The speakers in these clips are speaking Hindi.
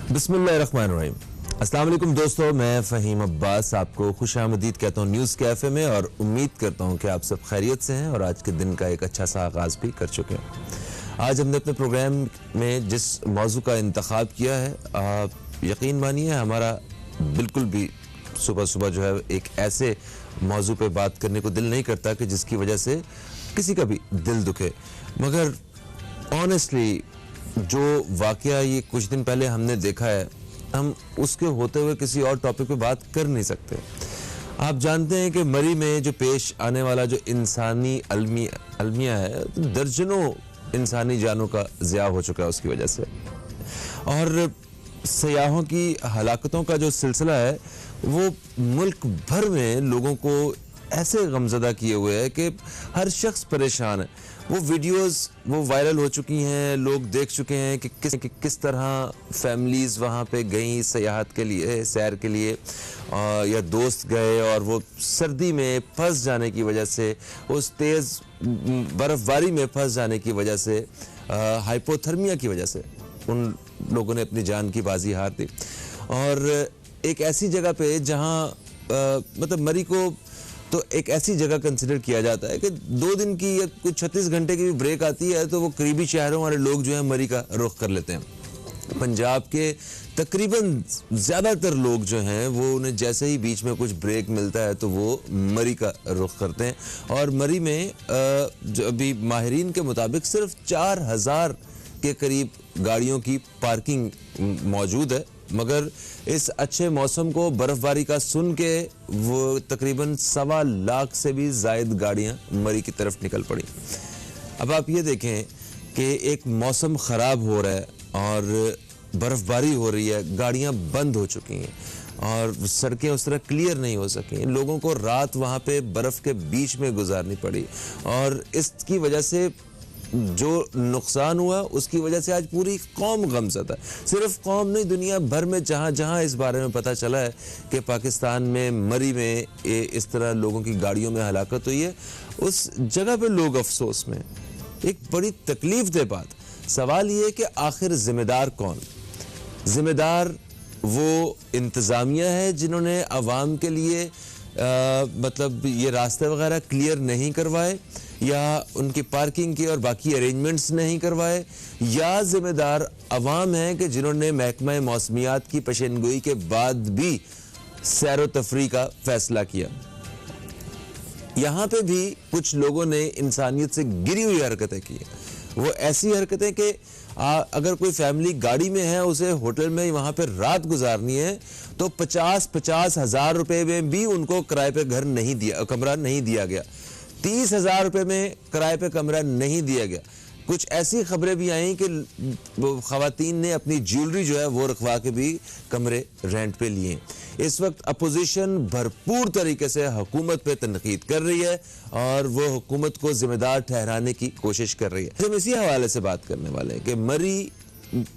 बिस्मिल्लाहिर्रहमानिर्रहीम। अस्सलाम वालेकुम दोस्तों, मैं फ़हीम अब्बास आपको खुशामदीद कहता हूँ न्यूज़ कैफ़े में और उम्मीद करता हूँ कि आप सब खैरियत से हैं और आज के दिन का एक अच्छा सा आगाज़ भी कर चुके हैं। आज हमने अपने प्रोग्राम में जिस मौजू का इंतखाब किया है, आप यकीन मानिए हमारा बिल्कुल भी सुबह सुबह जो है एक ऐसे मौजू पे बात करने को दिल नहीं करता कि जिसकी वजह से किसी का भी दिल दुखे, मगर ऑनेस्टली जो वाकया ये कुछ दिन पहले हमने देखा है, हम उसके होते हुए किसी और टॉपिक पे बात कर नहीं सकते। आप जानते हैं कि मरी में जो पेश आने वाला जो इंसानी अलमिया है, तो दर्जनों इंसानी जानों का ज़िया हो चुका है उसकी वजह से, और सयाहों की हलाकतों का जो सिलसिला है वो मुल्क भर में लोगों को ऐसे गमज़दा किए हुए है कि हर शख्स परेशान है। वो वीडियोस वो वायरल हो चुकी हैं, लोग देख चुके हैं कि किस तरह फैमिलीज़ वहाँ पे गई सयाहत के लिए, सैर के लिए, या दोस्त गए और वो सर्दी में फंस जाने की वजह से, उस तेज़ बर्फ़बारी में फंस जाने की वजह से, हाइपोथर्मिया की वजह से उन लोगों ने अपनी जान की बाजी हार दी। और एक ऐसी जगह पे जहाँ मतलब मरी को तो एक ऐसी जगह कंसिडर किया जाता है कि 2 दिन की या कुछ 36 घंटे की भी ब्रेक आती है तो वो करीबी शहरों वाले लोग जो है मरी का रुख कर लेते हैं। पंजाब के तकरीबन ज़्यादातर लोग जो हैं वो उन्हें जैसे ही बीच में कुछ ब्रेक मिलता है तो वो मरी का रुख करते हैं। और मरी में जो अभी माहिरीन के मुताबिक सिर्फ 4000 के करीब गाड़ियों की पार्किंग मौजूद है, मगर इस अच्छे मौसम को बर्फबारी का सुन के वो तकरीबन 1.25 लाख से भी ज़ायद गाड़ियां मरी की तरफ निकल पड़ी। अब आप ये देखें कि एक मौसम ख़राब हो रहा है और बर्फबारी हो रही है, गाड़ियां बंद हो चुकी हैं और सड़कें उस तरह क्लियर नहीं हो सकी, लोगों को रात वहाँ पे बर्फ़ के बीच में गुजारनी पड़ी और इसकी वजह से जो नुकसान हुआ उसकी वजह से आज पूरी कौम गमज़दा है। सिर्फ कौम नहीं, दुनिया भर में जहाँ जहाँ इस बारे में पता चला है कि पाकिस्तान में मरी में इस तरह लोगों की गाड़ियों में हलाकत हुई है, उस जगह पे लोग अफसोस में। एक बड़ी तकलीफ दे बात। सवाल ये है कि आखिर ज़िम्मेदार कौन? ज़िम्मेदार वो इंतज़ामिया है जिन्होंने आवाम के लिए मतलब ये रास्ते वगैरह क्लियर नहीं करवाए, या उनकी पार्किंग की और बाकी अरेंजमेंट्स नहीं करवाए, या ज़िम्मेदार अवाम है कि जिन्होंने महकमा मौसमियात की पेशेनगोई के बाद भी सैर व तफरी का फैसला किया। यहाँ पे भी कुछ लोगों ने इंसानियत से गिरी हुई हरकतें की। वो ऐसी हरकतें कि अगर कोई फैमिली गाड़ी में है, उसे होटल में वहाँ पे रात गुजारनी है तो 50-50 हज़ार रुपये में भी उनको किराए पे कमरा नहीं दिया गया। 30,000 रुपये में किराए पे कमरा नहीं दिया गया। कुछ ऐसी खबरें भी आई कि ख़वातीन ने अपनी ज्वेलरी जो है वो रखवा के भी कमरे रेंट पे लिए। इस वक्त अपोजिशन भरपूर तरीके से हुकूमत पे तनकीद कर रही है और वो हुकूमत को जिम्मेदार ठहराने की कोशिश कर रही है। हम इसी हवाले से बात करने वाले हैं कि मरी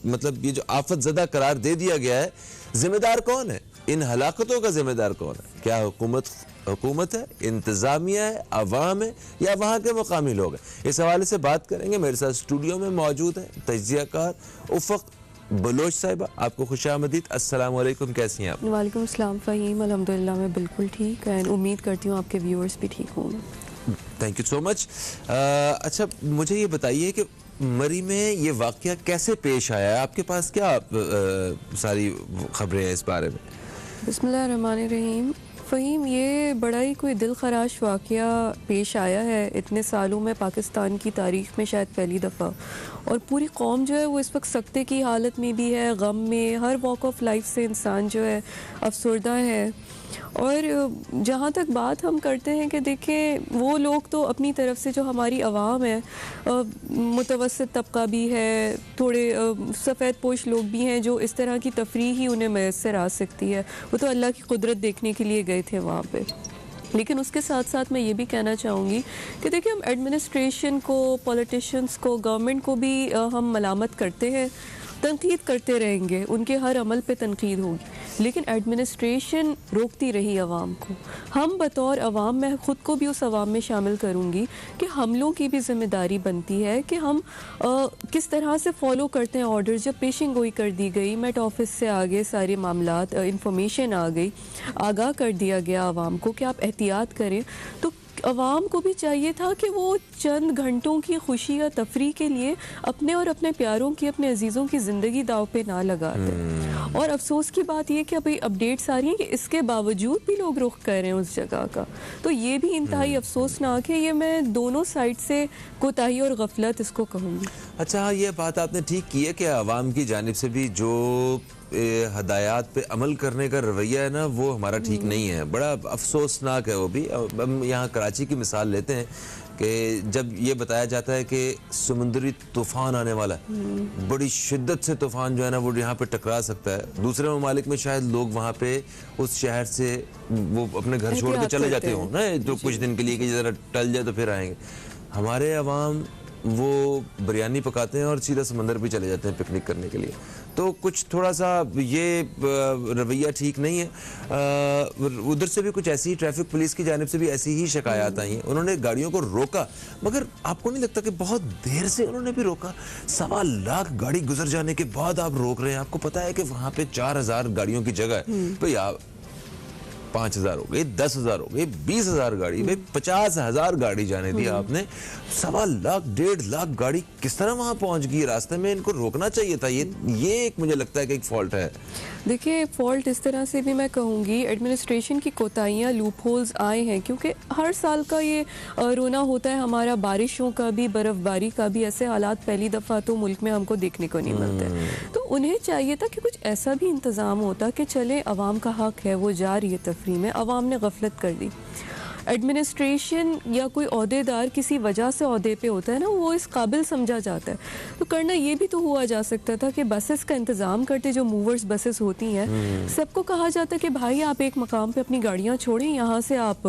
मतलब ये जो आफत ज़दा करार दे दिया गया है, जिम्मेदार कौन है? इन हलाकतों का जिम्मेदार कौन है? क्या हुकूमत है, इंतज़ामिया है, अवाम है, या वहाँ के मुकामी लोग हैं? इस हवाले से बात करेंगे। मेरे साथ स्टूडियो में मौजूद है तज्ज़ियाकार उफ़क़ बलोच साहिबा। आपको खुशामदीद। अस्सलाम वालेकुम, कैसी हैं आप? वालेकुम अस्सलाम फ़हीम, अल्हम्दुलिल्लाह मैं बिल्कुल ठीक है। उम्मीद करती हूँ आपके व्यूअर्स भी ठीक होंगे। Thank you so much. अच्छा, मुझे ये बताइए कि मरी में ये वाक़या कैसे पेश आया है? आपके पास क्या सारी खबरें हैं इस बारे में? बिस्मिल्लाहिर्रहमानिर्रहीम। फ़हीम, ये बड़ा ही कोई दिल खराश वाक़या पेश आया है इतने सालों में पाकिस्तान की तारीख़ में, शायद पहली दफ़ा। और पूरी कौम जो है वो इस वक्त सख्ते की हालत में भी है, गम में, हर वॉक ऑफ लाइफ से इंसान जो है अफसरदा है। और जहाँ तक बात हम करते हैं कि देखें, वो लोग तो अपनी तरफ से जो हमारी आवाम है, मुतवस्सित तबका भी है, थोड़े सफ़ेद पोश लोग भी हैं जो इस तरह की तफरीह ही उन्हें मैसर आ सकती है, वो तो अल्लाह की कुदरत देखने के लिए गए थे वहाँ पे। लेकिन उसके साथ साथ मैं ये भी कहना चाहूँगी कि देखिए, हम एडमिनिस्ट्रेशन को, पॉलिटिशियंस को, गवर्नमेंट को भी हम मलामत करते हैं तनकीद करते रहेंगे, उनके हर अमल पे तनकीद होगी, लेकिन एडमिनिस्ट्रेशन रोकती रही आवाम को। हम बतौर आवाम, मैं ख़ुद को भी उस आवाम में शामिल करूँगी कि हम लोग की भी ज़िम्मेदारी बनती है कि हम किस तरह से फ़ॉलो करते हैं ऑर्डर। जब पेशिंग गोई कर दी गई, मेट ऑफिस से आगे सारे मामलात, इंफॉर्मेशन आ गई, आगाह कर दिया गया आवाम को कि आप एहतियात करें, तो आवाम को भी चाहिए था कि वो चंद घंटों की खुशी या तफरी के लिए अपने और अपने प्यारों की, अपने अजीज़ों की ज़िंदगी दाव पे ना लगा दें। और अफसोस की बात यह कि अभी अपडेट्स आ रही हैं कि इसके बावजूद भी लोग रुख कर रहे हैं उस जगह का, तो ये भी इंतहाई अफसोसनाक है। ये मैं दोनों साइड से कोताही और गफलत इसको कहूँगी। अच्छा, ये बात आपने ठीक की है कि आवाम की जानिब से भी जो हदायत पे अमल करने का रवैया है ना, वो हमारा ठीक नहीं है। बड़ा अफसोसनाक है वो भी। हम यहाँ कराची की मिसाल लेते हैं कि जब ये बताया जाता है कि समुद्री तूफ़ान आने वाला है, बड़ी शिद्दत से तूफ़ान जो है ना वो यहाँ पे टकरा सकता है, दूसरे ममालिक में शायद लोग वहाँ पे उस शहर से वो अपने घर छोड़ के चले जाते हों ना, तो कुछ दिन के लिए कि ज़रा टल जाए तो फिर आएंगे। हमारे अवाम वो बिरयानी पकाते हैं और सीधा समंदर भी चले जाते हैं पिकनिक करने के लिए। तो कुछ थोड़ा सा ये रवैया ठीक नहीं है। उधर से भी कुछ ऐसी ट्रैफिक पुलिस की जानिब से भी ऐसी ही शिकायत आई हैं। उन्होंने गाड़ियों को रोका, मगर आपको नहीं लगता कि बहुत देर से उन्होंने भी रोका? 1.25 लाख गाड़ी गुजर जाने के बाद आप रोक रहे हैं। आपको पता है कि वहाँ पे 4000 गाड़ियों की जगह है, तो यार 5000 हो गई, 10,000 हो गई, 20,000 गाड़ी, भाई 50,000 गाड़ी जाने दी आपने। 1.25 लाख 1.5 लाख गाड़ी किस तरह वहां पहुंच गई रास्ते में? इनको रोकना चाहिए था। ये एक मुझे लगता है कि एक फॉल्ट है। देखिए, फॉल्ट इस तरह से भी मैं कहूँगी, एडमिनिस्ट्रेशन की कोताहियाँ, लूप होल्स आए हैं, क्योंकि हर साल का ये रोना होता है हमारा, बारिशों का भी, बर्फ़बारी का भी। ऐसे हालात पहली दफ़ा तो मुल्क में हमको देखने को नहीं मिलते। तो उन्हें चाहिए था कि कुछ ऐसा भी इंतज़ाम होता कि चले, अवाम का हक है, वो जा रही है तफरी में, अवाम ने गफलत कर दी। एडमिनिस्ट्रेशन या कोई ओहदेदार किसी वजह से ओहदे पे होता है ना, वो इस काबिल समझा जाता है, तो करना ये भी तो हुआ जा सकता था कि बसेस का इंतज़ाम करते, जो मूवर्स बसेस होती हैं, सबको कहा जाता है कि भाई आप एक मकाम पे अपनी गाड़ियाँ छोड़ें, यहाँ से आप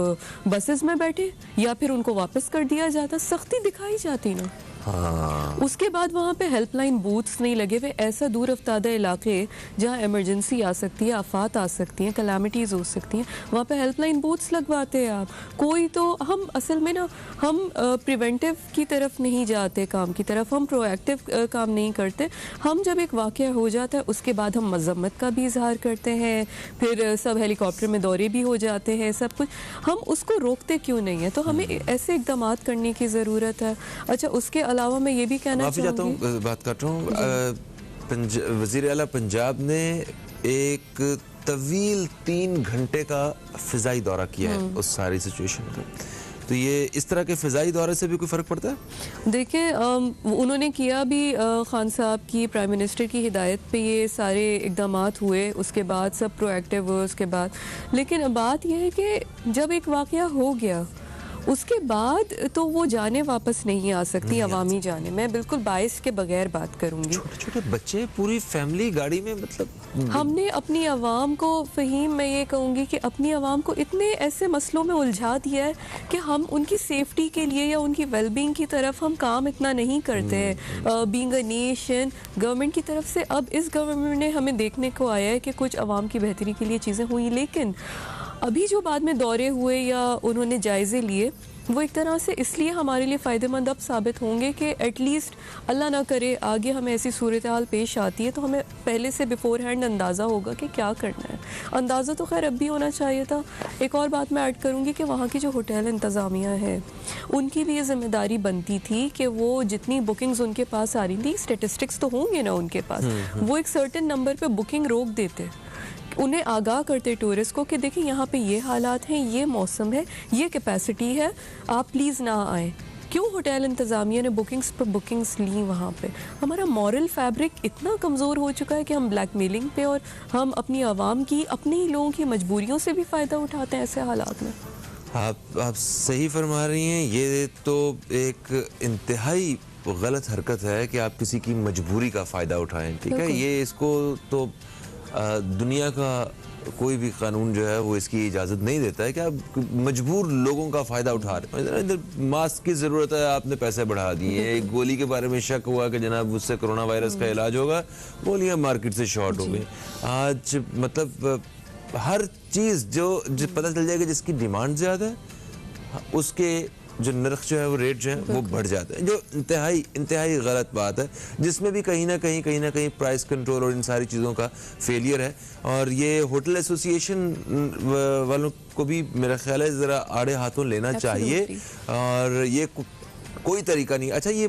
बसेस में बैठे, या फिर उनको वापस कर दिया जाता। सख्ती दिखाई जाती ना। हाँ। उसके बाद वहाँ पे हेल्पलाइन बूथ्स नहीं लगे हुए। ऐसा दूर अफ्तादा इलाके जहाँ इमरजेंसी आ सकती है, आफात आ सकती हैं, कलामिटीज़ हो सकती हैं, वहाँ पे हेल्पलाइन बूथ्स लगवाते हैं आप। कोई तो हम असल में ना, हम प्रिवेंटिव की तरफ नहीं जाते, काम की तरफ हम प्रोएक्टिव काम नहीं करते। हम जब एक वाक़या हो जाता है उसके बाद हम मज़म्मत का भी इजहार करते हैं, फिर सब हेलीकॉप्टर में दौरे भी हो जाते हैं, सब कुछ। हम उसको रोकते क्यों नहीं है? तो हमें ऐसे इकदाम करने की ज़रूरत है। अच्छा, उसके अलावा मैं ये भी कहना चाहूँगी, बात कर रहा हूँ, वज़ीर आला पंजाब ने एक तवील 3 घंटे का फ़िज़ाई दौरा किया है उस सारी सिचुएशन का। तो ये इस तरह के फ़िज़ाई दौरे से भी कोई फ़र्क पड़ता है? देखिए, उन्होंने किया भी, खान साहब की, प्राइम मिनिस्टर की हिदायत पे ये सारे इकदामात हुए, उसके बाद सब प्रोएक्टिव हुए उसके बाद। लेकिन बात यह है कि जब एक वाक़या हो गया, उसके बाद तो वो जाने वापस नहीं आ सकती, अवामी जाने। मैं बिल्कुल बाइस के बगैर बात करूंगी। छोटे छोटे बच्चे, पूरी फैमिली गाड़ी में, मतलब हमने अपनी आवाम को, फ़हीम, मैं ये कहूँगी कि अपनी आवाम को इतने ऐसे मसलों में उलझा दिया है कि हम उनकी सेफ्टी के लिए या उनकी वेलबींग की तरफ हम काम इतना नहीं करते हैं। बीइंग अ नेशन, गवर्नमेंट की तरफ से अब इस गवर्नमेंट ने हमें देखने को आया है कि कुछ आवाम की बेहतरी के लिए चीज़ें हुई, लेकिन अभी जो बाद में दौरे हुए या उन्होंने जायज़े लिए, वो एक तरह से इसलिए हमारे लिए फ़ायदेमंद अब साबित होंगे कि एटलीस्ट अल्लाह ना करे आगे हमें ऐसी सूरत हाल पेश आती है तो हमें पहले से बिफोर हैंड अंदाज़ा होगा कि क्या करना है। अंदाज़ा तो खैर अब भी होना चाहिए था। एक और बात मैं ऐड करूँगी कि वहाँ की जो होटल इंतज़ामिया है, उनकी भी ये ज़िम्मेदारी बनती थी कि वो जितनी बुकिंग्स उनके पास आ रही थी, स्टेटिस्टिक्स तो होंगे ना उनके पास, वो एक सर्टेन नंबर पर बुकिंग रोक देते, उन्हें आगाह करते टूरिस्ट को कि देखिए यहाँ पे ये हालात हैं, ये मौसम है, ये कैपेसिटी है, आप प्लीज़ ना आएँ। क्यों होटल इंतज़ामिया ने बुकिंग्स पर बुकिंग्स ली वहाँ पे? हमारा मॉरल फैब्रिक इतना कमज़ोर हो चुका है कि हम ब्लैकमेलिंग पे और हम अपनी आवाम की, अपने ही लोगों की मजबूरियों से भी फ़ायदा उठाते हैं ऐसे हालात में। आप सही फरमा रही हैं। ये तो एक इंतहाई गलत हरकत है कि आप किसी की मजबूरी का फ़ायदा उठाएं, ठीक है? ये इसको तो दुनिया का कोई भी कानून जो है वो इसकी इजाज़त नहीं देता है कि आप मजबूर लोगों का फ़ायदा उठा रहे हैं। इधर मास्क की ज़रूरत है, आपने पैसे बढ़ा दिए। एक गोली के बारे में शक हुआ कि जनाब उससे कोरोना वायरस का इलाज होगा, गोलियाँ मार्केट से शॉर्ट हो गई। आज मतलब हर चीज़ जो पता चल जाएगा जिसकी डिमांड ज़्यादा है उसके जो नर्ख जो है वो रेट जो है वो बढ़ जाता है, जो इंतहाई गलत बात है, जिसमें भी कहीं ना कहीं प्राइस कंट्रोल और इन सारी चीज़ों का फेलियर है। और ये होटल एसोसिएशन वालों को भी मेरा ख्याल है ज़रा आड़े हाथों लेना चाहिए। और ये कोई तरीका नहीं। अच्छा, ये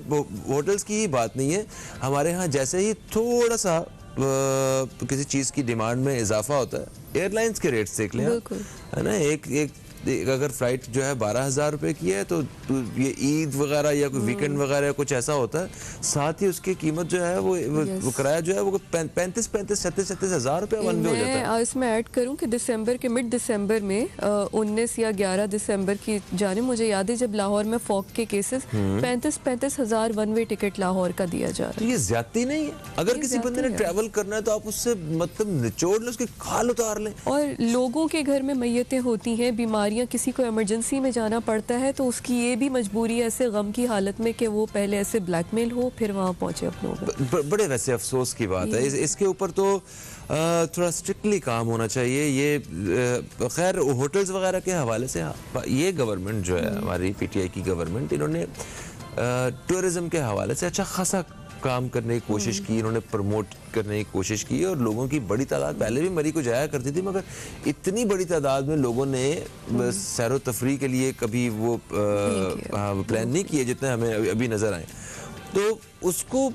होटल्स की ही बात नहीं है, हमारे यहाँ जैसे ही थोड़ा सा किसी चीज़ की डिमांड में इजाफा होता है, एयरलाइंस के रेट्स देख लें, है ना। एक अगर फ्लाइट जो है 12,000 रुपए की है तो ये ईद वगैरह या कोई वीकेंड वगैरह कुछ ऐसा होता है, साथ ही उसकी कीमत जो है वो किराया जो है वो 36 हज़ार रुपये वन वे हो जाता है। मैं इसमें ऐड करूं कि दिसंबर के मिड दिसंबर में 19 या 11 दिसंबर की जाने मुझे याद है जब लाहौर में फॉग के केसेस 35 हज़ार वन वे टिकट लाहौर का दिया जा रहा है। ये ज्यादती नहीं है? अगर किसी बंदे ने ट्रैवल करना है तो आप उससे मतलब निचोड़ लें, उसकी खाल उतार लें। और लोगों के घर में मैयतें होती हैं, बीमारी, किसी को इमरजेंसी में जाना पड़ता है तो उसकी ये भी मजबूरी है ऐसे गम की हालत में कि वो पहले ऐसे ब्लैकमेल हो फिर वहाँ पहुंचे अपनों। बड़े वैसे अफसोस की बात है। इसके ऊपर तो थोड़ा स्ट्रिक्टली काम होना चाहिए। ये खैर होटल्स वगैरह के हवाले से ये गवर्नमेंट जो है हमारी पीटीआई की गवर्नमेंट, इन्होंने टूरिज्म के हवाले से अच्छा खासा काम करने की कोशिश की, इन्होंने प्रमोट करने की कोशिश की और लोगों की बड़ी तादाद पहले भी मरी को जाया करती थी, मगर इतनी बड़ी तादाद में लोगों ने सैरो तफरी के लिए कभी वो प्लान नहीं किए जितने हमें अभी नजर आए। तो उसको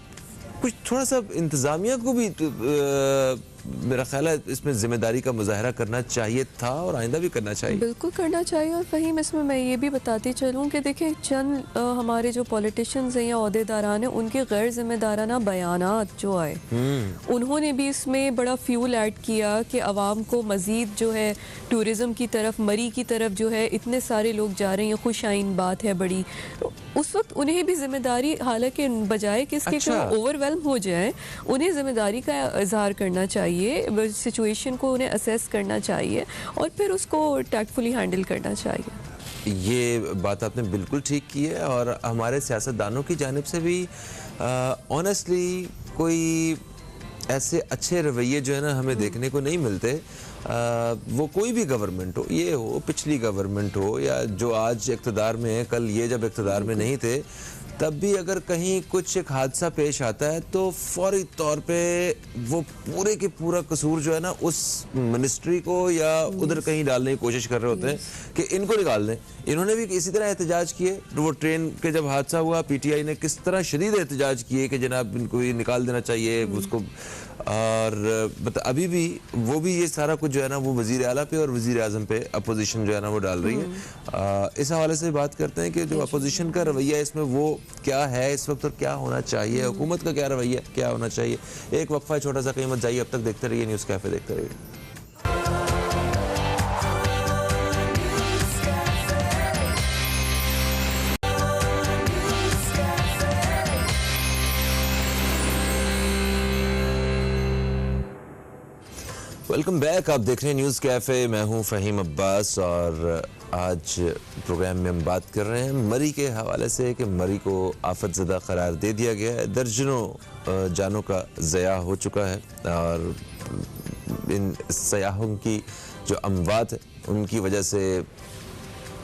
कुछ थोड़ा सा इंतजामिया को भी मेरा ख्याल है इसमें जिम्मेदारी का मुजाहरा करना चाहिए था और आइंदा भी करना चाहिए। बिल्कुल करना चाहिए। और फ़हीम, इसमें मैं ये भी बताती चलूँ कि देखिए चंद हमारे जो पॉलिटिशियंस हैं या अहदेदारान हैं उनके गैर जिम्मेदाराना बयानात जो आए उन्होंने भी इसमें बड़ा फ्यूल ऐड किया कि आवाम को मज़ीद जो है टूरिज़म की तरफ, मरी की तरफ जो है इतने सारे लोग जा रहे हैं, खुश आइन बात है बड़ी। तो उस वक्त उन्हें भी जिम्मेदारी, हालांकि बजाय कि इसके ओवरवेलम हो जाए, उन्हें जिम्मेदारी का इजहार करना चाहिए, सिचुएशन को उन्हें असेस करना चाहिए और फिर उसको टैक्टफुली हैंडल करना चाहिए। ये बात आपने बिल्कुल ठीक की है। और हमारे सियासतदानों की जानिब से भी ऑनेस्टली कोई ऐसे अच्छे रवैये जो है ना हमें देखने को नहीं मिलते। वो कोई भी गवर्नमेंट हो, ये हो पिछली गवर्नमेंट हो या जो आज इक़्तिदार में है, कल ये जब इक़्तिदार में नहीं थे तब भी अगर कहीं कुछ एक हादसा पेश आता है तो फौरी तौर पे वो पूरे के पूरा कसूर जो है ना उस मिनिस्ट्री को या उधर कहीं डालने की कोशिश कर रहे होते हैं कि इनको निकाल दें। इन्होंने भी इसी तरह एहतजाज किए, वो ट्रेन के जब हादसा हुआ पीटीआई ने किस तरह शदीद एहतजाज किए कि जनाब इनको ये निकाल देना चाहिए उसको। और मतलब अभी भी वो भी ये सारा कुछ जो है ना वो वज़ीर आला पे और वज़ीर आज़म पे अपोजिशन जो है ना वो डाल रही है। इस हवाले से बात करते हैं कि जो अपोजिशन का रवैया इसमें वो क्या है इस वक्त और क्या होना चाहिए, हुकूमत का क्या रवैया क्या होना चाहिए। एक वक्फा है छोटा सा, कहीं मत जाइए, अब तक देखते रहिए न्यूज़ कैफे, देखते रहिए। वेलकम बैक, आप देख रहे हैं न्यूज़ कैफ़े, मैं हूं फ़हीम अब्बास और आज प्रोग्राम में हम बात कर रहे हैं मरी के हवाले से कि मरी को आफत ज़दा करार दे दिया गया है। दर्जनों जानों का ज़या हो चुका है और इन सयाहों की जो अमवात है उनकी वजह से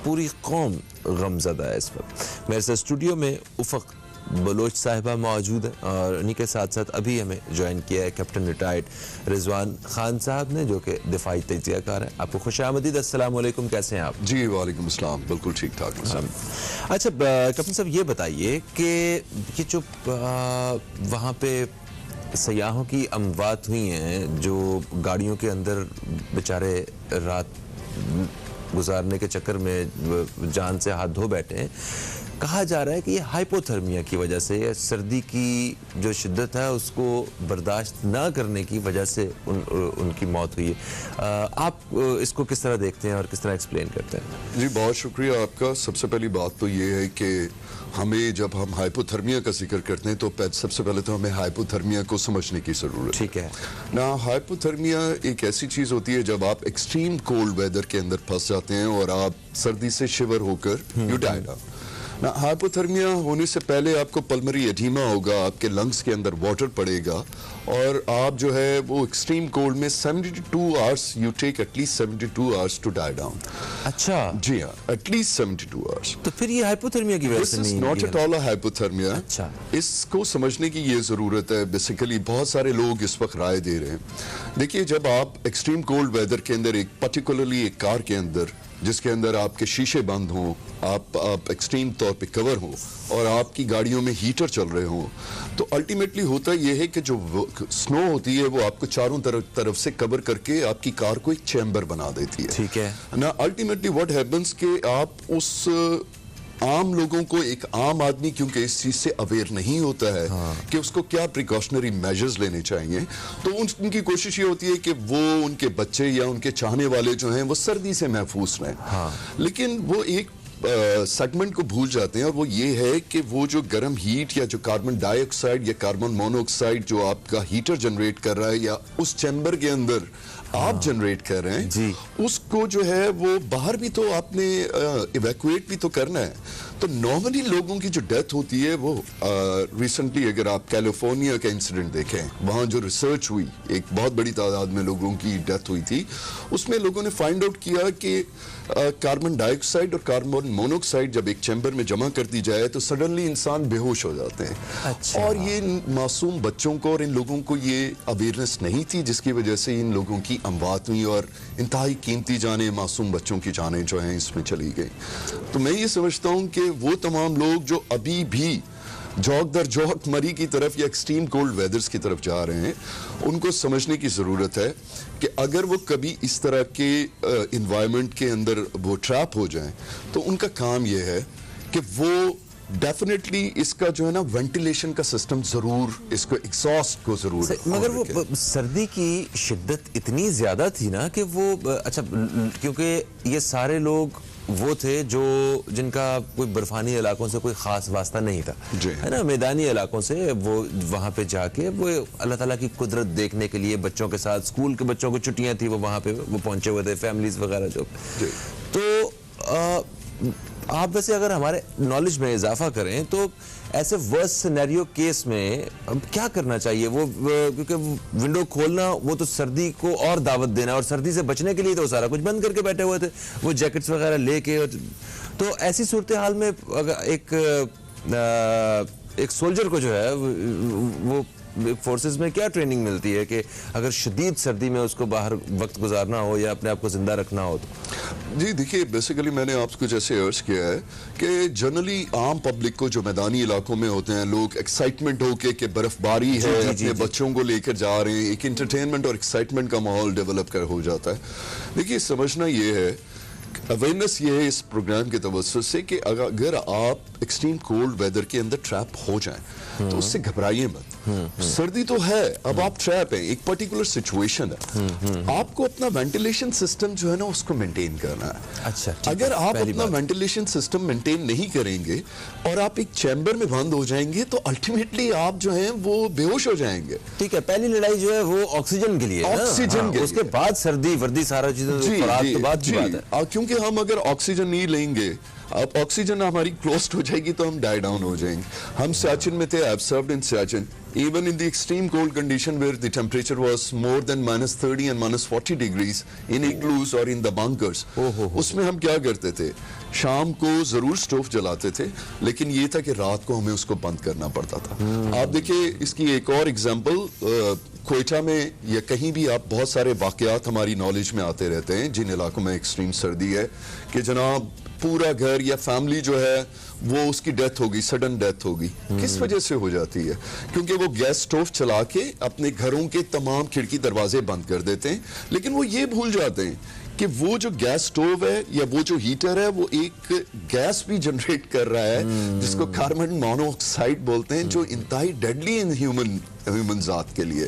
पूरी कौम गमज़दा है। इस वक्त मेरे साथ स्टूडियो में उफ़क़ बलोच साहिबा मौजूद है और उन्हीं के साथ साथ अभी हमें ज्वाइन किया है कैप्टन रिटायर्ड रिजवान खान साहब ने, जो कि दिफाई तजियाकार हैं। आपको खुशामदीद, अस्सलाम वालेकुम, कैसे हैं आप? जी वालेकुम अस्सलाम, बिल्कुल ठीक ठाक। अच्छा कैप्टन साहब, ये बताइए कि ये जो वहाँ पे सयाहों की अमवात हुई हैं, जो गाड़ियों के अंदर बेचारे रात गुजारने के चक्कर में जान से हाथ धो बैठे हैं, कहा जा रहा है कि ये हाइपोथर्मिया की वजह से या सर्दी की जो शिद्दत है उसको बर्दाश्त ना करने की वजह से उनकी मौत हुई है। आप इसको किस तरह देखते हैं और किस तरह एक्सप्लेन करते हैं? जी बहुत शुक्रिया आपका। सबसे पहली बात तो ये है कि हमें जब हम हाइपोथर्मिया का जिक्र करते हैं तो सबसे पहले तो हमें हाइपोथर्मिया को समझने की ज़रूरत है। ठीक है ना, हाइपोथर्मिया एक ऐसी चीज़ होती है जब आप एक्सट्रीम कोल्ड वेदर के अंदर फंस जाते हैं और आप सर्दी से शिवर होकर यू डाइड आउट। ना, हाइपोथर्मिया होने से पहले आपको पल्मरी एडीमा होगा, आपके लंग्स के अंदर वाटर पड़ेगा और आप जो है वो एक्सट्रीम कोल्ड में 72 hours you take at least 72 hours to die down. अच्छा जी हाँ, एटलीस्ट 72 आवर्स। तो फिर ये हाइपोथर्मिया की वजह से नहीं? Not at all hypothermia. अच्छा, इसको समझने की ये जरूरत है। बेसिकली बहुत सारे लोग इस वक्त राय दे रहे हैं। देखिए, जब आप एक्सट्रीम कोल्ड वेदर के अंदर एक पर्टिकुलरली एक कार के अंदर जिसके अंदर आपके शीशे बंद हों, आप एक्सट्रीम तौर पे कवर हो और आपकी गाड़ियों में हीटर चल रहे हों, तो अल्टीमेटली होता यह है कि जो स्नो होती है वो आपको चारों तरफ से कवर करके आपकी कार को एक चैम्बर बना देती है। ठीक है ना, अल्टीमेटली व्हाट हैपेंस कि आप उस आम लोगों को, एक आम आदमी क्योंकि इस चीज से अवेयर नहीं होता है कि उसको क्या प्रिकॉशनरी मेजर्स लेने चाहिए, तो उनकी कोशिश ये होती है कि वो उनके बच्चे या उनके चाहने वाले जो हैं वो सर्दी से महफूज रहें। लेकिन वो एक सेगमेंट को भूल जाते हैं और वो ये है कि वो जो गर्म हीट या जो कार्बन डाइऑक्साइड या कार्बन मोनोऑक्साइड जो आपका हीटर जनरेट कर रहा है या उस चैम्बर के अंदर आप जनरेट कर रहे हैं जी, उसको जो है वो बाहर भी तो आपने इवैक्यूएट भी तो करना है। तो नॉर्मली लोगों की जो डेथ होती है वो रिसेंटली अगर आप कैलिफोर्निया का इंसिडेंट देखें, वहाँ जो रिसर्च हुई, एक बहुत बड़ी तादाद में लोगों की डेथ हुई थी, उसमें लोगों ने फाइंड आउट किया कि कार्बन डाइऑक्साइड और कार्बन मोनोऑक्साइड जब एक चैम्बर में जमा कर दी जाए तो सडनली इंसान बेहोश हो जाते हैं। अच्छा। और ये मासूम बच्चों को और इन लोगों को ये अवेयरनेस नहीं थी, जिसकी वजह से इन लोगों की अमवात हुई और इंतहाई कीमती जाने, मासूम बच्चों की जाने जो हैं इसमें चली गई। तो मैं ये समझता हूँ कि वो तमाम लोग जो अभी भी जौक दर जौक मरी की तरफ या एक्सट्रीम कोल्ड वेदर्स की तरफ जा रहे हैं, उनको समझने की ज़रूरत है कि अगर वो कभी इस तरह के इन्वायरमेंट के अंदर वो ट्रैप हो जाएं तो उनका काम ये है कि वो डेफिनेटली इसका जो है ना वेंटिलेशन का सिस्टम जरूर, इसको एग्जॉस्ट को जरूर। मगर वो सर्दी की शिद्दत इतनी ज्यादा थी ना कि वो अच्छा, क्योंकि ये सारे लोग वो थे जो जिनका कोई बर्फानी इलाकों से कोई खास वास्ता नहीं था, है ना, मैदानी इलाकों से वो वहाँ पे जाके वो अल्लाह ताला की कुदरत देखने के लिए बच्चों के साथ, स्कूल के बच्चों को छुट्टियाँ थी, वो वहाँ पे वो पहुंचे हुए थे, फैमिलीज वगैरह जो। तो आप वैसे अगर हमारे नॉलेज में इजाफा करें तो ऐसे वर्स्ट सिनेरियो केस में अब क्या करना चाहिए? वो क्योंकि विंडो खोलना वो तो सर्दी को और दावत देना, और सर्दी से बचने के लिए तो सारा कुछ बंद करके बैठे हुए थे, वो जैकेट्स वगैरह लेके। तो ऐसी सूरत हाल में अगर एक सोल्जर को जो है वो फोर्सेस में क्या ट्रेनिंग मिलती है कि अगर शदीद सर्दी में उसको बाहर वक्त गुजारना हो या अपने आप को जिंदा रखना हो तो? जी देखिए, बेसिकली मैंने आपको जैसे अर्ज किया है कि जनरली आम पब्लिक को जो मैदानी इलाकों में होते हैं लोग, एक्साइटमेंट होके कि बर्फबारी है, अपने बच्चों को लेकर जा रहे हैं, एक इंटरटेनमेंट और एक्साइटमेंट का माहौल डेवलप कर हो जाता है। देखिए, समझना ये है, अवेयरनेस ये है इस प्रोग्राम के तवज्जुह से कि अगर आप एक्सट्रीम कोल्ड वेदर के अंदर ट्रैप हो जाएं तो उससे घबराइए मत। सर्दी तो है, अब आप ट्रैप हैं, एक पर्टिकुलर सिचुएशन है, आपको अपना वेंटिलेशन सिस्टम जो है ना उसको मेंटेन करना है। अच्छा, अगर आप अपना वेंटिलेशन सिस्टम मेंटेन नहीं करेंगे और आप एक चैम्बर में बंद हो जाएंगे तो अल्टीमेटली आप जो है वो बेहोश हो जाएंगे। ठीक है, पहली लड़ाई जो है वो ऑक्सीजन के लिए, ऑक्सीजन के, उसके बाद सर्दी वर्दी सारा चीजें बाद की बात है। क्योंकि हम अगर ऑक्सीजन नहीं लेंगे, अब ऑक्सीजन हमारी क्लोज हो जाएगी तो हम डाई डाउन हो जाएंगे। हम सियाचिन में थे, I've served in Siachen, even in the extreme cold condition where the temperature was more than -30 and -40 degrees in igloos or in the bunkers, उसमें हम क्या करते थे, शाम को जरूर स्टोव जलाते थे, लेकिन ये था कि रात को हमें उसको बंद करना पड़ता था। आप देखिए, इसकी एक और एग्जांपल, कोयटा में या कहीं भी आप बहुत सारे वाकयात हमारी नॉलेज में आते रहते हैं जिन इलाकों में एक्सट्रीम सर्दी है कि जनाब पूरा घर या फैमिली जो है वो उसकी डेथ होगी, सडन डेथ होगी। किस वजह से हो जाती है? क्योंकि वो गैस स्टोव चला के अपने घरों के तमाम खिड़की दरवाजे बंद कर देते हैं, लेकिन वो ये भूल जाते हैं कि वो जो गैस स्टोव है या वो जो हीटर है वो एक गैस भी जनरेट कर रहा है जिसको कार्बन मोनोऑक्साइड बोलते हैं, जो इंतहाई डेडली इन ह्यूमन जात के लिए।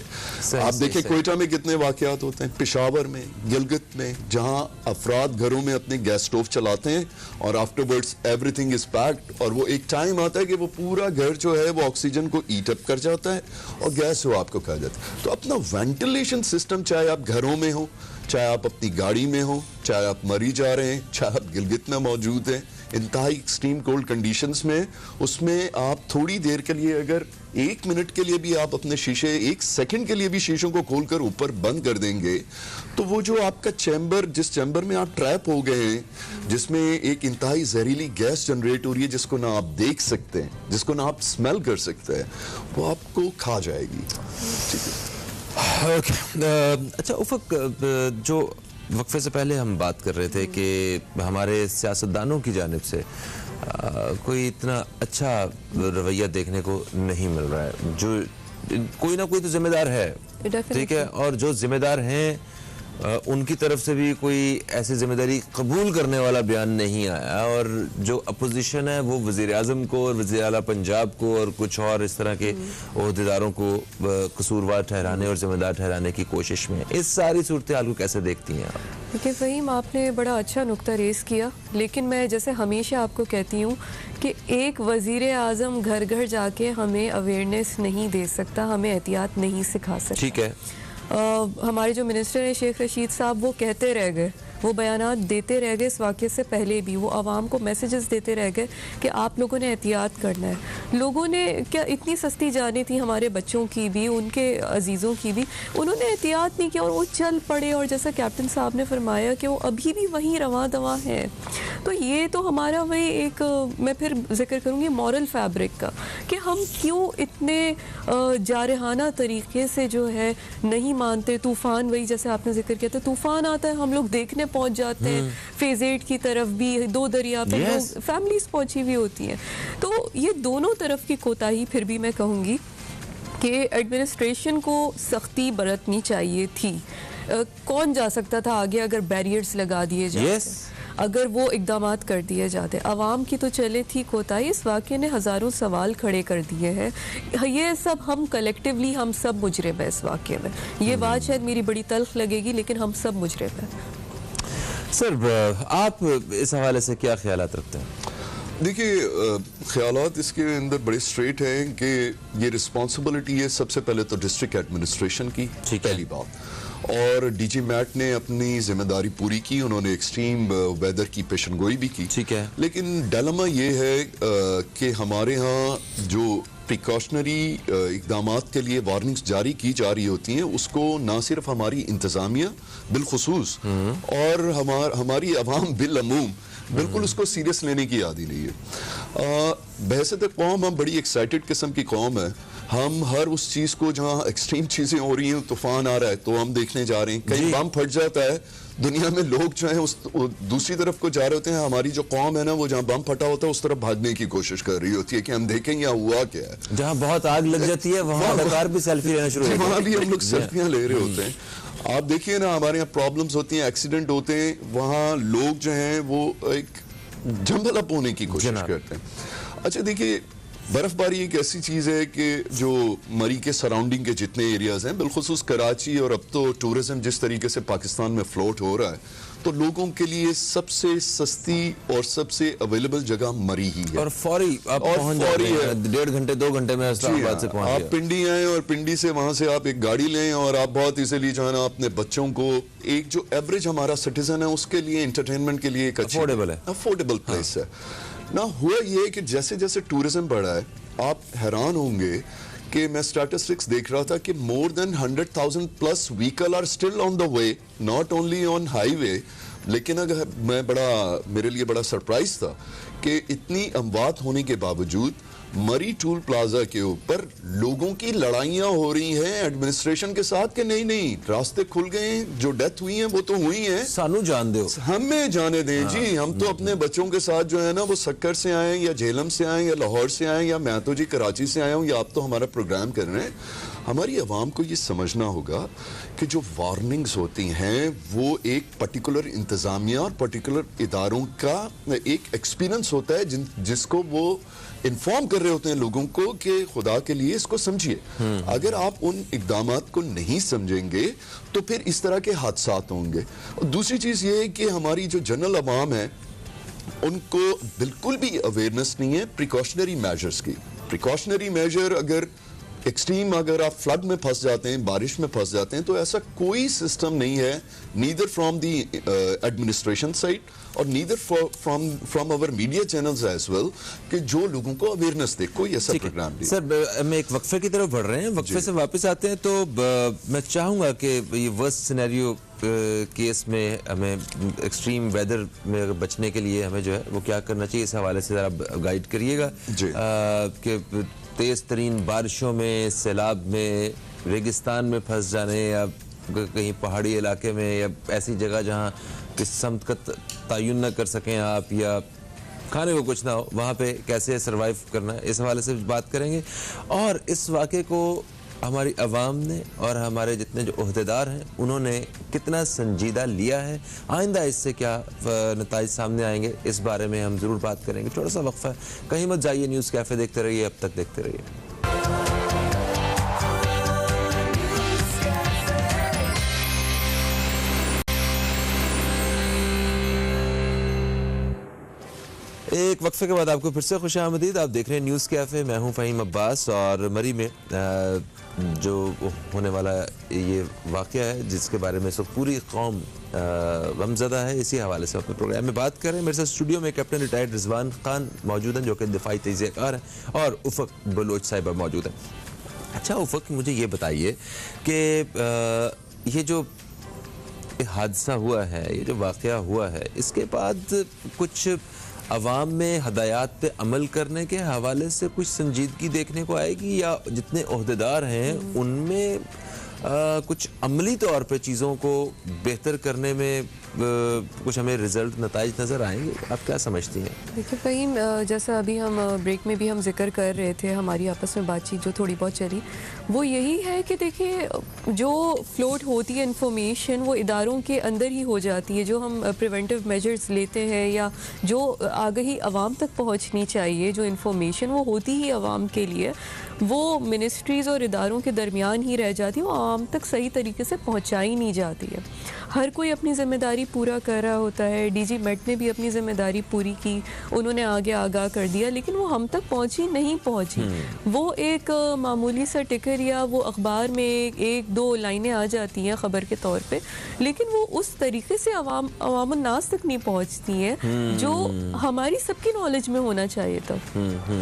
आप देखिए कोयटा में कितने वाकयात होते हैं, पेशावर में, गिलगित में, जहां अफराद घरों में अपने गैस स्टोव चलाते हैं और आफ्टरवर्ड्स एवरीथिंग इज पैक्ड, और वो एक टाइम आता है कि वो पूरा घर जो है वो ऑक्सीजन को ईट अप कर जाता है और गैस वो आपको खा जाता है। तो अपना वेंटिलेशन सिस्टम, चाहे आप घरों में हो, चाहे आप अपनी गाड़ी में हो, चाहे आप मरी जा रहे हैं, चाहे आप गिलगित में मौजूद हैं, इंतहाई एक्सट्रीम कोल्ड कंडीशंस में, उसमें आप थोड़ी देर के लिए, अगर 1 मिनट के लिए भी आप अपने शीशे, 1 सेकंड के लिए भी शीशों को खोलकर ऊपर बंद कर देंगे, तो वो जो आपका चैम्बर, जिस चैम्बर में आप ट्रैप हो गए हैं, जिसमें एक इंतहाई जहरीली गैस जनरेट हो रही है, जिसको ना आप देख सकते हैं, जिसको ना आप स्मेल कर सकते हैं, वो आपको खा जाएगी। ठीक है। अच्छा उफक, जो वक्फे से पहले हम बात कर रहे थे कि हमारे सियासतदानों की जानिब से कोई इतना अच्छा रवैया देखने को नहीं मिल रहा है। जो कोई ना कोई तो जिम्मेदार है, ठीक है, और जो जिम्मेदार हैं उनकी तरफ से भी कोई ऐसी जिम्मेदारी कबूल करने वाला बयान नहीं आया, और जो अपोजिशन है वो वज़ीर आज़म को और वज़ीर आला पंजाब को और कुछ और इस तरह के ओहदेदारों को कसूरवार ठहराने और जिम्मेदार ठहराने की कोशिश में। इस सारी सूरत हाल को कैसे देखती हैं आप? देखिए फ़हीम, आपने बड़ा अच्छा नुक्ता रेस किया, लेकिन मैं जैसे हमेशा आपको कहती हूँ कि एक वज़ीर आज़म घर घर जाके हमें अवेयरनेस नहीं दे सकता, हमें एहतियात नहीं सिखा सकता। ठीक है। हमारे जो मिनिस्टर हैं शेख रशीद साहब, वो कहते रह गए, वो बयानात देते रह गए इस वाक़े से पहले भी, वो आवाम को मैसेजेस देते रह गए कि आप लोगों ने एहतियात करना है। लोगों ने क्या इतनी सस्ती जानें थी, हमारे बच्चों की भी, उनके अजीज़ों की भी, उन्होंने एहतियात नहीं किया और वो चल पड़े, और जैसा कैप्टन साहब ने फरमाया कि वो अभी भी वहीं रवा दवा हैं। तो ये तो हमारा वही एक, मैं फिर जिक्र करूँगी मॉरल फैब्रिक का, कि हम क्यों इतने जारहाना तरीके से जो है नहीं मानते। तूफ़ान, वही जैसे आपने जिक्र किया था, तूफ़ान आता है, हम लोग देखने पहुंच जाते हैं, फेज 8 की तरफ भी, दो दरिया पे लोग, फैमिलीज पहुंची हुई होती हैं। तो ये दोनों तरफ की कोताही फिर भी मैं कहूँगी कि एडमिनिस्ट्रेशन को सख्ती बरतनी चाहिए थी। कौन जा सकता था आगे अगर बैरियर्स लगा दिए जाते, अगर वो इकदामात कर दिए जाते। आवाम की तो चले थी कोताही, इस वाक़े ने हज़ारों सवाल खड़े कर दिए हैं। ये सब हम कलेक्टिवली, हम सब मुजरिम है इस वाक़े में। ये बात शायद मेरी बड़ी तल्ख लगेगी, लेकिन हम सब मुजरिम है। सर, आप इस हवाले से क्या ख्यालात रखते हैं? देखिए, ख्यालात इसके अंदर बड़े स्ट्रेट हैं कि ये रिस्पॉन्सिबिलिटी है सबसे पहले तो डिस्ट्रिक्ट एडमिनिस्ट्रेशन की, पहली बात, और डीजी मैट ने अपनी जिम्मेदारी पूरी की, उन्होंने एक्सट्रीम वेदर की पेशनगोई भी की। ठीक है। लेकिन डायलेमा ये है कि हमारे यहाँ जो प्रिकॉशनरी इकदामात के लिए वार्निंग्स जारी की जा रही होती हैं, उसको ना सिर्फ हमारी इंतज़ामिया बिलखुसूस और हमारी अवाम बिलअमूम बिल्कुल उसको सीरियस लेने की आदी नहीं है। बहसत कौम हम बड़ी एक्साइटेड किस्म की कौम है, हम हर उस चीज़ को जहाँ एक्सट्रीम चीज़ें हो रही हैं, तूफान आ रहा है तो हम देखने जा रहे हैं, कहीं बम फट जाता है, दुनिया में लोग जो हैं उस दूसरी तरफ को जा रहे होते हैं, हमारी जो कौम है ना वो जहाँ बम फटा होता है उस तरफ भागने की कोशिश कर रही होती है कि हम देखें यहाँ हुआ क्या है। जहाँ बहुत आग लग जाती है वहाँ अदाकार भी सेल्फी लेना शुरू होते हैं, वहाँ भी हम लोग सेल्फियाँ ले रहे होते हैं। आप देखिए ना, हमारे यहाँ प्रॉब्लम्स होती हैं, एक्सीडेंट होते हैं, वहाँ लोग जो हैं वो एक जंबल अप होने की कोशिश करते हैं। अच्छा देखिए, बर्फबारी एक ऐसी चीज़ है कि जो मरी के सराउंडिंग के जितने एरियाज हैं, बिलखुसूस कराची, और अब तो टूरिज्म जिस तरीके से पाकिस्तान में फ्लोट हो रहा है, तो लोगों के लिए सबसे सस्ती और सबसे अवेलेबल जगह मरी ही है, और फौरी आप पहुंच जाते हैं, 1.5 घंटे 2 घंटे में इस्लामाबाद से पहुंच। आप पिंडी आए और पिंडी से वहां से आप एक गाड़ी लें और आप बहुत इजीली जो है ना अपने बच्चों को, एक जो एवरेज हमारा सिटीजन है उसके लिए एंटरटेनमेंट के लिए एक अफोर्डेबल प्लेस है ना। हुआ ये कि जैसे जैसे टूरिज्म बढ़ा है, आप हैरान होंगे कि मैं स्टैटिस्टिक्स देख रहा था कि more than 100,000 plus vehicle are still on the way, not only on highway. लेकिन अगर मेरे लिए बड़ा सरप्राइज था कि इतनी अमवात होने के बावजूद मरी टूल प्लाजा के ऊपर लोगों की लड़ाइयां हो रही हैं एडमिनिस्ट्रेशन के साथ कि नहीं नहीं रास्ते खुल गए हैं, जो डेथ हुई हैं वो तो हुई हैं, सानू जान दो, हमें जाने दें जी। हम तो अपने बच्चों के साथ जो है ना वो सक्कर से आए या झेलम से आए या लाहौर से आए या मैं तो जी कराची से आया हूँ या आप तो हमारा प्रोग्राम कर रहे हैं। हमारी आवाम को ये समझना होगा कि जो वार्निंग्स होती हैं वो एक पर्टिकुलर इंतजामिया और पर्टिकुलर इदारों का एक एक्सपीरियंस होता है जिसको वो इन्फॉर्म कर रहे होते हैं लोगों को कि खुदा के लिए इसको समझिए। अगर आप उन इकदामात को नहीं समझेंगे तो फिर इस तरह के हादसात होंगे। और दूसरी चीज ये है कि हमारी जो जनरल अवाम है उनको बिल्कुल भी अवेयरनेस नहीं है प्रिकॉशनरी मेजर्स की। प्रिकॉशनरी मेजर अगर एक्सट्रीम, अगर आप फ्लड में फंस जाते हैं, बारिश में फंस जाते हैं, तो ऐसा कोई सिस्टम नहीं है, neither from the administration side और neither from our media channels as well, कि जो लोगों को अवेयरनेस दे कोई ऐसा प्रोग्राम नहीं। सर हम एक वक्फे की तरफ बढ़ रहे हैं, वक्फे से वापस आते हैं तो मैं चाहूंगा कि ये वर्स्ट सिनेरियो केस में हमें एक्सट्रीम वेदर में अगर बचने के लिए हमें जो है वो क्या करना चाहिए, इस हवाले से ज़रा गाइड करिएगा कि तेज़ तरीन बारिशों में, सैलाब में, रेगिस्तान में फंस जाने या कहीं पहाड़ी इलाके में या ऐसी जगह जहाँ किस समत का तयन न कर सकें आप या खाने को कुछ ना हो, वहाँ पे कैसे सरवाइव करना है, इस हवाले से बात करेंगे। और इस वाक़े को हमारी आवाम ने और हमारे जितने जो ओहदेदार हैं उन्होंने कितना संजीदा लिया है, आइंदा इससे क्या नताइज सामने आएंगे, इस बारे में हम ज़रूर बात करेंगे। थोड़ा सा वक्फा है, कहीं मत जाइए, न्यूज़ कैफ़े देखते रहिए, अब तक देखते रहिए। एक वक्फे के बाद आपको फिर से खुशामदीद। आप देख रहे हैं न्यूज़ कैफ़े, मैं हूं फ़हीम अब्बास और मरी में जो होने वाला ये वाक़या है जिसके बारे में सब पूरी कौम गमज़दा है, इसी हवाले से अपने प्रोग्राम में बात करें। मेरे साथ स्टूडियो में कैप्टन रिटायर्ड रिजवान खान मौजूद हैं जो कि दिफाई तजज़ियाकार हैं और उफ़क़ बलोच साहिबा मौजूद हैं। अच्छा उफ़क़, मुझे ये बताइए कि ये जो हादसा हुआ है, ये जो वाक़या हुआ है, इसके बाद कुछ अवाम में हदायत पे अमल करने के हवाले से कुछ संजीदगी देखने को आएगी या जितने ओहदेदार हैं उनमें कुछ अमली तौर पे चीज़ों को बेहतर करने में कुछ हमें रिजल्ट नताइज नज़र आएंगे? आप क्या समझती हैं? देखिए फ़हीम, जैसा अभी हम ब्रेक में भी हम जिक्र कर रहे थे, हमारी आपस में बातचीत जो थोड़ी बहुत चली वो यही है कि देखिए जो फ्लोट होती है इंफॉर्मेशन वो इदारों के अंदर ही हो जाती है। जो हम प्रिवेंटिव मेजर्स लेते हैं या जो आगही आवाम तक पहुंचनी चाहिए, जो इंफॉर्मेशन वो होती ही आवाम के लिए, वो मिनिस्ट्रीज़ और इदारों के दरमियान ही रह जाती है, वो आवाम तक सही तरीके से पहुंचाई नहीं जाती है। हर कोई अपनी ज़िम्मेदारी पूरा कर रहा होता है। डीजी मेट ने भी अपनी ज़िम्मेदारी पूरी की, उन्होंने आगे आगाह कर दिया, लेकिन वो हम तक पहुंची नहीं पहुंची। वो एक मामूली सा टिकर या वो अखबार में एक दो लाइनें आ जाती हैं ख़बर के तौर पे, लेकिन वो उस तरीके से अवाम नास तक नहीं पहुंचती हैं जो हमारी सबकी नॉलेज में होना चाहिए था।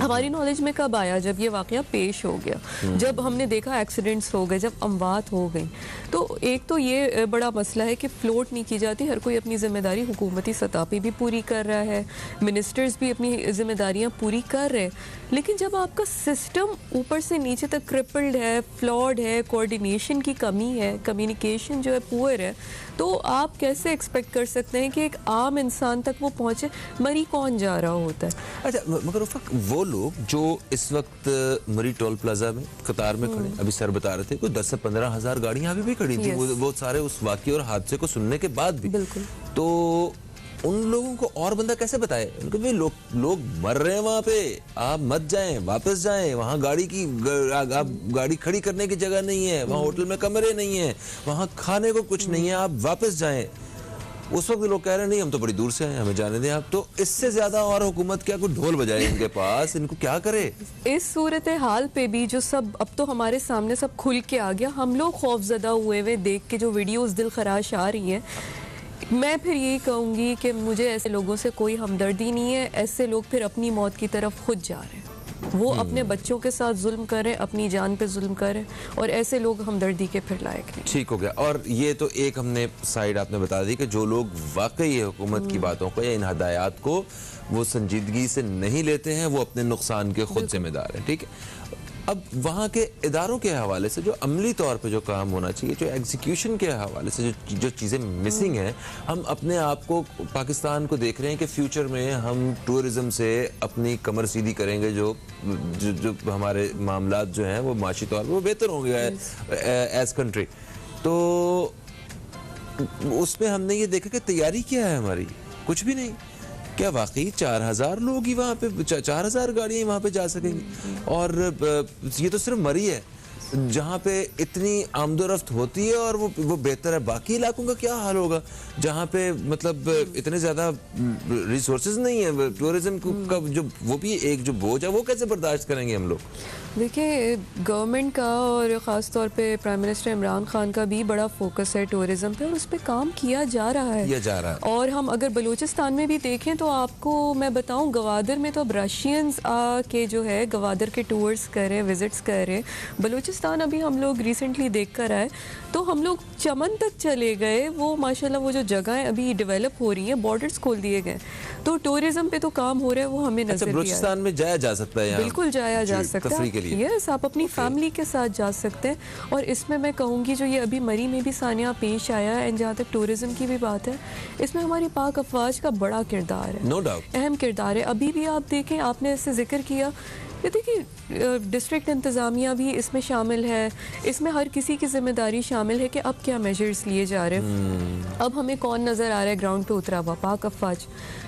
हमारी नॉलेज में कब आया? जब ये वाक़या पेश हो गया, जब हमने देखा एक्सीडेंट्स हो गए, जब अमवात हो गई। तो एक तो ये बड़ा मसला है कि फ्लोट नहीं की जाती। हर कोई अपनी ज़िम्मेदारी हुकूमती सतह पे भी पूरी कर रहा है, मिनिस्टर्स भी अपनी ज़िम्मेदारियां पूरी कर रहे हैं, लेकिन जब आपका सिस्टम ऊपर से नीचे तक क्रिपल्ड है, फ्लॉड है, कोऑर्डिनेशन की कमी है, कम्युनिकेशन जो है पुअर है, तो आप कैसे एक्सपेक्ट कर सकते हैं कि एक आम इंसान तक वो पहुंचे? मरी कौन जा रहा होता है? अच्छा, मगर उफ़क़ वो लोग जो इस वक्त मरी टोल प्लाजा में कतार में खड़े, अभी सर बता रहे थे कोई 10 से 15 हज़ार गाड़ियां अभी भी खड़ी थी, वो सारे उस वाक़ये और हादसे को सुनने के बाद भी। बिल्कुल। तो उन लोगों को और बंदा कैसे बताए? उनको भी लोग मर रहे हैं वहाँ पे, आप मत जाएं, वापस जाएं, वहाँ गाड़ी खड़ी करने की जगह नहीं है, वहाँ होटल में कमरे नहीं है, वहाँ खाने को कुछ नहीं है, आप वापस जाएं। उस वक्त लोग कह रहे हैं नहीं हम तो बड़ी दूर से आए, हमें जाने दें आप। तो इससे ज्यादा और हुकूमत क्या कोई ढोल बजाए इनके पास? इनको क्या करे इस सूरत हाल पे भी? जो सब अब तो हमारे सामने सब खुल के आ गया, हम लोग खौफजदा हुए हुए देख के जो वीडियोस दिल खराश आ रही हैं। मैं फिर यही कहूँगी कि मुझे ऐसे लोगों से कोई हमदर्दी नहीं है। ऐसे लोग फिर अपनी मौत की तरफ खुद जा रहे हैं। वो अपने बच्चों के साथ जुल्म करें, अपनी जान पे जुल्म करें, और ऐसे लोग हमदर्दी के फिर लायक नहीं। ठीक हो गया। और ये तो एक हमने साइड आपने बता दी कि जो लोग वाकई हुकूमत की बातों को या इन हदायत को वो संजीदगी से नहीं लेते हैं, वो अपने नुकसान के खुद जिम्मेदार हैं। ठीक है, अब वहाँ के इदारों के हवाले से जो अमली तौर पे जो काम होना चाहिए, जो एग्जीक्यूशन के हवाले से जो चीज़ें मिसिंग हैं, हम अपने आप को पाकिस्तान को देख रहे हैं कि फ्यूचर में हम टूरिज़्म से अपनी कमर सीधी करेंगे, जो हमारे मामलात जो हैं वो माशी तौर पर वो बेहतर होंगे एज कंट्री। तो उसमें हमने ये देखा कि तैयारी क्या है हमारी, कुछ भी नहीं। क्या वाकई 4000 लोग ही वहाँ पे 4000 गाड़ियाँ वहाँ पे जा सकेंगी? और ये तो सिर्फ मरी है जहाँ पे इतनी आमदोरफ्त होती है और वो बेहतर है। बाकी इलाकों का क्या हाल होगा जहाँ पे मतलब इतने ज़्यादा रिसोर्सेज नहीं है, टूरिज्म का जो वो भी एक जो बोझ है वो कैसे बर्दाश्त करेंगे हम लोग? देखिए, गवर्नमेंट का और ख़ास तौर पे प्राइम मिनिस्टर इमरान खान का भी बड़ा फोकस है टूरिज़्म पे, और उस पर काम किया जा रहा है। और हम अगर बलूचिस्तान में भी देखें तो आपको मैं बताऊं, गवादर में तो अब रशियंस के जो है गवादर के टूर्स कर रहे हैं, विजिट्स कर रहे हैं। बलूचिस्तान अभी हम लोग रिसेंटली देख कर आए, तो हम लोग चमन तक चले गए। वो माशाल्लाह वो जो जगहें अभी डेवलप हो रही हैं, बॉर्डर्स खोल दिए गए, तो टूरिज़्म पे तो काम हो रहा है, वो हमें नजर बलूचिस्तान में जाया जा सकता है? बिल्कुल जाया जा सकता है। यस, आप अपनी फैमिली के साथ जा सकते हैं। और इसमें मैं कहूँगी जो ये अभी मरी में भी सानिया पेश आया है, एंड जहाँ तक टूरिज्म की भी बात है, इसमें हमारी पाक अफवाज का बड़ा किरदार है, नो डाउट अहम किरदार है। अभी भी आप देखें, आपने इससे जिक्र किया, ये देखिए डिस्ट्रिक्ट इंतज़ामिया भी इसमें शामिल है, इसमें हर किसी की जिम्मेदारी शामिल है कि अब क्या मेजर्स लिए जा रहे हैं। अब हमें कौन नज़र आ रहा है ग्राउंड पे उतरा हुआ? पाक अफवाज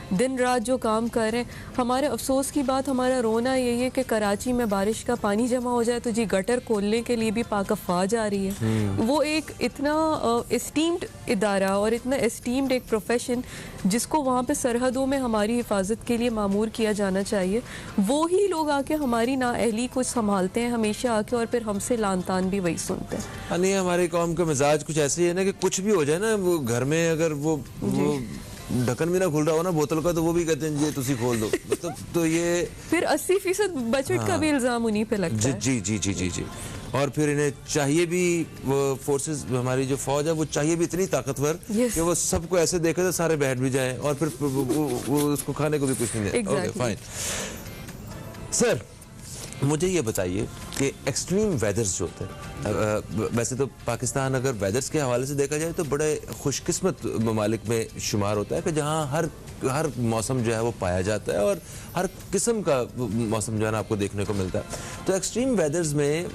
दिन रात जो काम कर रहे हैं। हमारे अफसोस की बात, हमारा रोना यही है कि कराची में बारिश का पानी जमा हो जाए तो जी गटर खोलने के लिए भी पाक अफवाज आ रही है। वो एक इतना एस्टीम्ड इदारा और इतना एस्टीम्ड एक प्रोफेशन जिसको वहाँ पे सरहदों में हमारी हिफाजत के लिए मामूर किया जाना चाहिए, वो ही लोग आके हमारी नाअहली को संभालते हैं हमेशा आके, और फिर हमसे लान तान भी वही सुनते हैं। नहीं, हमारी कौम का मिजाज कुछ ऐसे ही है ना कि कुछ भी हो जाए ना, वो घर में अगर वो ढक्कन भी ना खुल रहा हो ना बोतल का, तो वो भी कहते हैं जी तुसी खोल दो। तो ये फिर 80% बजट का भी इल्जाम उन्हीं पे लगता है। जी जी जी जी जी। और फिर इन्हें चाहिए भी, वो फोर्सेस हमारी जो फौज है वो चाहिए भी इतनी ताकतवर कि वो सबको ऐसे देखे तो सारे बैठ भी जाएं, और फिर वो उसको खाने को भी कुछ नहीं दे। ओके फाइन सर, मुझे ये बताइए कि एक्सट्रीम वेदर्स जो होते हैं, वैसे तो पाकिस्तान अगर वेदर्स के हवाले से देखा जाए तो बड़े खुशकिस्मत ममालिक में शुमार होता है कि जहाँ हर मौसम जो है वो पाया जाता है और हर किस्म का मौसम जो है ना आपको देखने को मिलता है। तो एक्सट्रीम वेदर्स में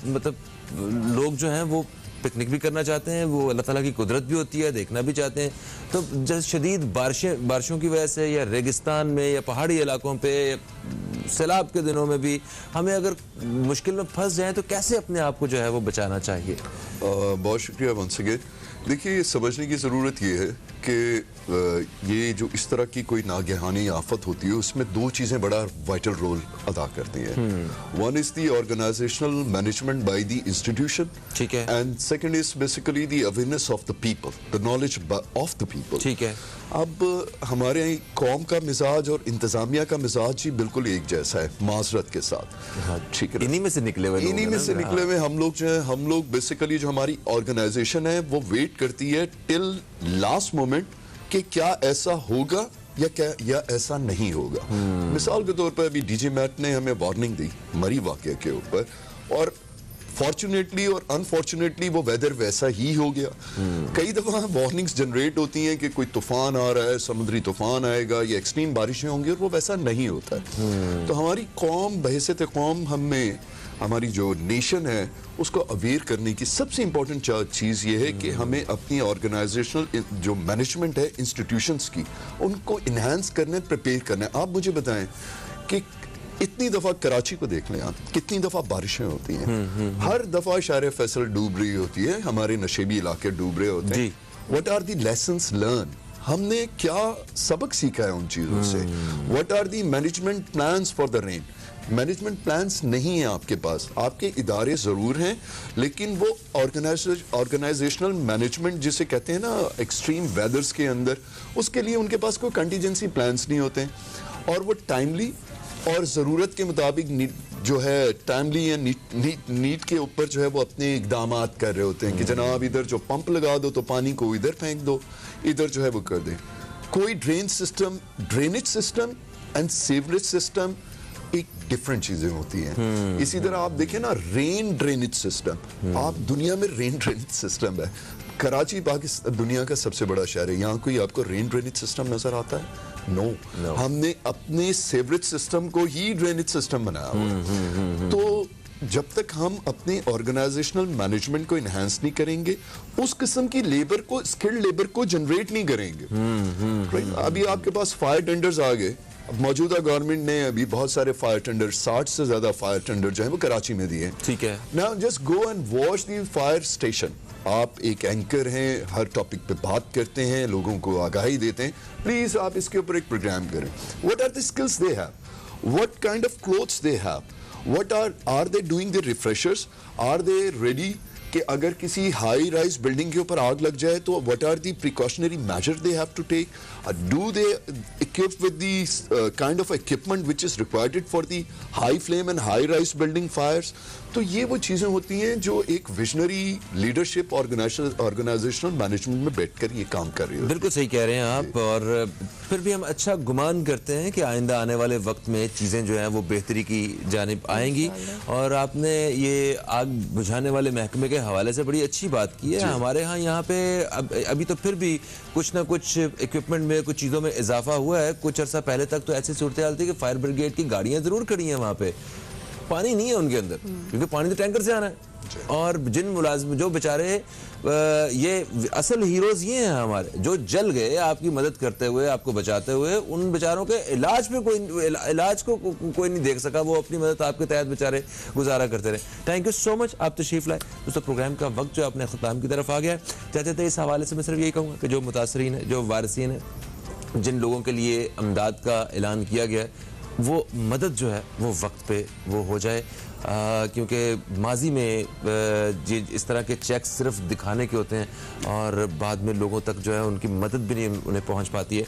मतलब लोग जो हैं वो पिकनिक भी करना चाहते हैं, वो अल्लाह ताला की कुदरत भी होती है, देखना भी चाहते हैं। तो जैसे शदीद बारिशों की वजह से या रेगिस्तान में या पहाड़ी इलाकों पे सैलाब के दिनों में भी हमें अगर मुश्किल में फंस जाए तो कैसे अपने आप को जो है वो बचाना चाहिए? बहुत शुक्रिया वंस अगेन। देखिए, ये समझने की ज़रूरत ये है कि ये जो इस तरह की कोई नागहानी आफत होती है उसमें दो चीज़ें बड़ा वाइटल रोल अदा करती हैं। One is the organisational management by the institution, ठीक है, and second is basically the awareness of the people, the knowledge of the people, ठीक है। अब हमारे कौम का मिजाज और इंतजामिया का मिजाज ही बिल्कुल एक जैसा है, माजरत के साथ। ठीक है, इन्हीं में से निकले हुए हम लोग जो है, हम लोग बेसिकली जो हमारी ऑर्गेनाइजेशन है वो वेट करती है टिल लास्ट मोमेंट कि क्या ऐसा होगा या ऐसा नहीं होगा। मिसाल के तौर पर अभी डीजी मैट ने हमें वार्निंग दी मरी वाकये के ऊपर, और फॉर्चुनेटली और अनफॉर्चुनेटली वो वेदर वैसा ही हो गया। कई दफा वार्निंग्स जनरेट होती हैं कि कोई तूफान आ रहा है, समुद्री तूफान आएगा या एक्सट्रीम बारिशें होंगी, और वो वैसा नहीं होता है। तो हमारी कौम बहैसियत कौम हमें हमारी जो नेशन है उसको अवेयर करने की सबसे इंपॉर्टेंट चीज़ ये है कि हमें अपनी ऑर्गेनाइजेशनल जो मैनेजमेंट है इंस्टीट्यूशंस की, उनको इन्हांस करने, प्रिपेयर करना है। आप मुझे बताएं कि इतनी दफा कराची को देख लें आप, कितनी दफा बारिशें होती हैं, हर दफा शायर फैसल डूब रही होती है, हमारे नशेबी इलाके डूब रहे होते हैं। What are the lessons learn? हमने क्या सबक सीखा है उन चीजों से? What are the management plans for the rain? Management plans नहीं है आपके पास, आपके इदारे जरूर हैं, लेकिन वो ऑर्गेनाइजेशनल मैनेजमेंट जिसे कहते हैं ना एक्सट्रीम वेदर्स के अंदर, उसके लिए उनके पास कोई कंटीजेंसी प्लान्स नहीं होते हैं, और वो टाइमली और ज़रूरत के मुताबिक जो है टाइमली या नीड के ऊपर जो है वो अपने इकदामात कर रहे होते हैं कि जनाब इधर जो पंप लगा दो तो पानी को इधर फेंक दो, इधर जो है वो कर दें। कोई drainage system and sewerage system एक डिफरेंट चीजें होती हैं। इसी तरह आप देखें ना रेन ड्रेनेज सिस्टम, आप दुनिया में रेन ड्रेनेज सिस्टम है, कराची पाकिस्तान दुनिया का सबसे बड़ा शहर है, यहाँ कोई आपको रेन ड्रेनेज सिस्टम नजर आता है? नो। हमने अपने सीवरेज सिस्टम को ही ड्रेनेज सिस्टम बनाया हुआ है। तो जब तक हम अपने ऑर्गेनाइजेशनल मैनेजमेंट को इनहेंस नहीं करेंगे, उस किस्म की लेबर को, स्किल्ड लेबर को जनरेट नहीं करेंगे। अभी आपके पास फायर टेंडर्स आ गए, मौजूदा गवर्नमेंट ने अभी बहुत सारे फायर टेंडर, 60 से ज्यादा फायर टेंडर जो है वो कराची में दिए। ठीक है। Now just go and watch the fire station. आप एक एंकर हैं, हर टॉपिक पे बात करते हैं, लोगों को आगाही देते हैं, प्लीज आप इसके ऊपर एक प्रोग्राम करें। What are the skills they have, what kind of clothes they have, what are they doing the refreshers, are they ready कि अगर किसी हाई राइज बिल्डिंग के ऊपर आग लग जाए तो what are the precautionary measure they have to take, do they equip with the kind of equipment which is required for the high flame and high rise building fires. तो ये वो चीजें होती हैं जो एक विजनरी लीडरशिप ऑर्गेनाइजेशनल मैनेजमेंट में बैठकर ये काम कर रही है। बिल्कुल सही कह रहे हैं आप, और फिर भी हम अच्छा गुमान करते हैं कि आइंदा आने वाले वक्त में चीज़ें जो हैं वो बेहतरी की जानिब आएंगी। और आपने ये आग बुझाने वाले महकमे के हवाले से बड़ी अच्छी बात की है। हमारे यहाँ पे अभी तो फिर भी कुछ ना कुछ इक्विपमेंट में, कुछ चीज़ों में इजाफा हुआ है। कुछ अर्सा पहले तक तो ऐसी सूरत हाल थी कि फायर ब्रिगेड की गाड़ियाँ ज़रूर खड़ी हैं वहाँ पे, पानी नहीं है उनके अंदर, क्योंकि पानी तो टैंकर से आना है। और जिन मुलाजिम जो बेचारे, ये असल हीरोज ये हैं हमारे, जो जल गए आपकी मदद करते हुए, आपको बचाते हुए, उन बेचारों के इलाज पे इलाज को कोई नहीं देख सका, वो अपनी मदद आपके तहत बेचारे गुजारा करते रहे। थैंक यू सो मच, आप तशरीफ लाए। दोस्तों प्रोग्राम का वक्त जो अपने ख़त्म की तरफ आ गया है। चाहते थे इस हवाले से मैं सिर्फ यही कहूँगा कि जो मुतासरीन है, जो वारिसीन है, जिन लोगों के लिए अमदाद का ऐलान किया गया है, वो मदद जो है वो वक्त पे वो हो जाए, क्योंकि माजी में इस तरह के चेक्स सिर्फ दिखाने के होते हैं और बाद में लोगों तक जो है उनकी मदद भी नहीं उन्हें पहुंच पाती है।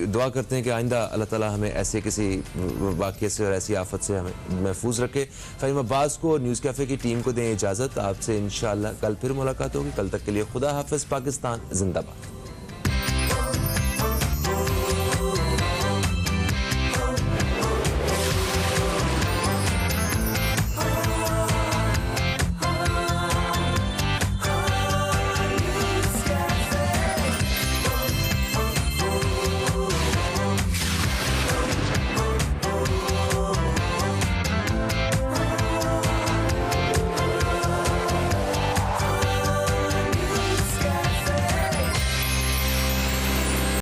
दुआ करते हैं कि आइंदा अल्लाह ताला हमें ऐसे किसी वाक़ये से और ऐसी आफत से हमें महफूज रखे। फ़हीम अब्बास को, न्यूज़ कैफ़े की टीम को दें इजाज़त। आपसे इंशाअल्लाह कल फिर मुलाकात होगी। कल तक के लिए खुदा हाफ़िज़। पाकिस्तान जिंदाबाद।